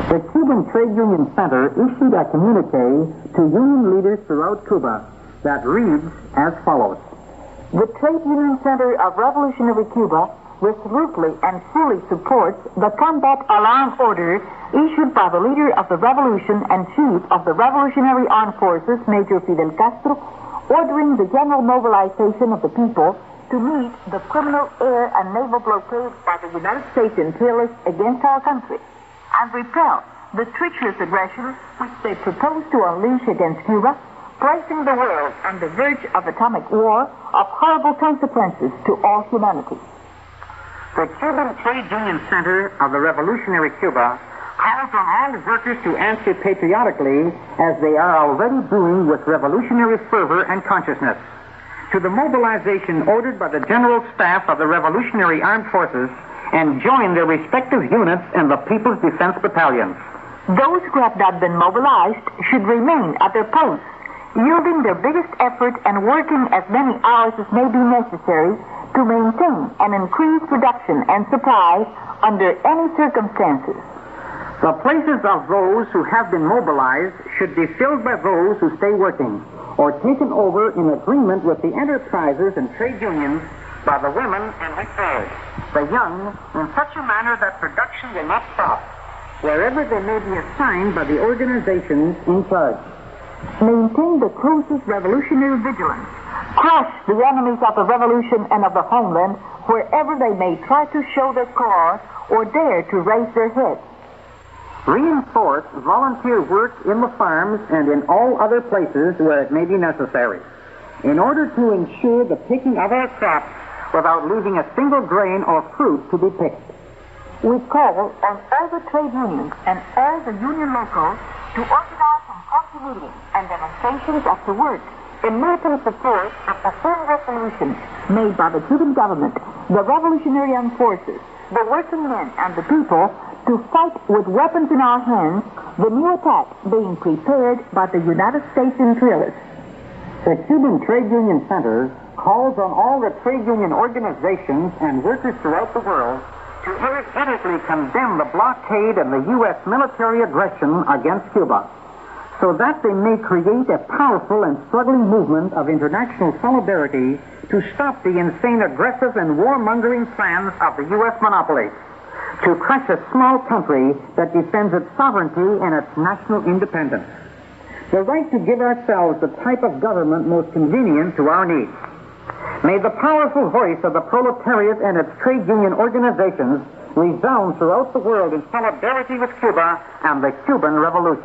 The Cuban Trade Union Center issued a communique to union leaders throughout Cuba that reads as follows. The Trade Union Center of Revolutionary Cuba resolutely and fully supports the combat alarm order issued by the leader of the revolution and chief of the Revolutionary Armed Forces, Major Fidel Castro, ordering the general mobilization of the people to meet the criminal air and naval blockade by the United States imperialists against our country and repel the treacherous aggression which they propose to unleash against Cuba, placing the world on the verge of atomic war of horrible consequences to all humanity. The Cuban Trade Union Center of the Revolutionary Cuba calls on all workers to answer patriotically, as they are already doing with revolutionary fervor and consciousness, to the mobilization ordered by the General Staff of the Revolutionary Armed Forces and join their respective units in the People's Defense Battalions. Those who have not been mobilized should remain at their posts, yielding their biggest effort and working as many hours as may be necessary to maintain and increase production and supply under any circumstances. The places of those who have been mobilized should be filled by those who stay working, or taken over in agreement with the enterprisers and trade unions by the women and retired, the young, in such a manner that production will not stop, wherever they may be assigned by the organizations in charge. Maintain the closest revolutionary vigilance. Crush the enemies of the revolution and of the homeland wherever they may try to show their claws or dare to raise their heads. Reinforce volunteer work in the farms and in all other places where it may be necessary, in order to ensure the picking of our crops without leaving a single grain or fruit to be picked. We call on all the trade unions and all the union locals to organize impromptu meetings and demonstrations of the work in militant support of the firm resolution made by the Cuban government, the Revolutionary Armed Forces, the working men, and the people to fight with weapons in our hands the new attack being prepared by the United States imperialists. The Cuban Trade Union Center calls on all the trade union organizations and workers throughout the world to energetically condemn the blockade and the U.S. military aggression against Cuba, so that they may create a powerful and struggling movement of international solidarity to stop the insane aggressive and warmongering plans of the U.S. monopoly, to crush a small country that defends its sovereignty and its national independence, the right to give ourselves the type of government most convenient to our needs. May the powerful voice of the proletariat and its trade union organizations resound throughout the world in solidarity with Cuba and the Cuban Revolution.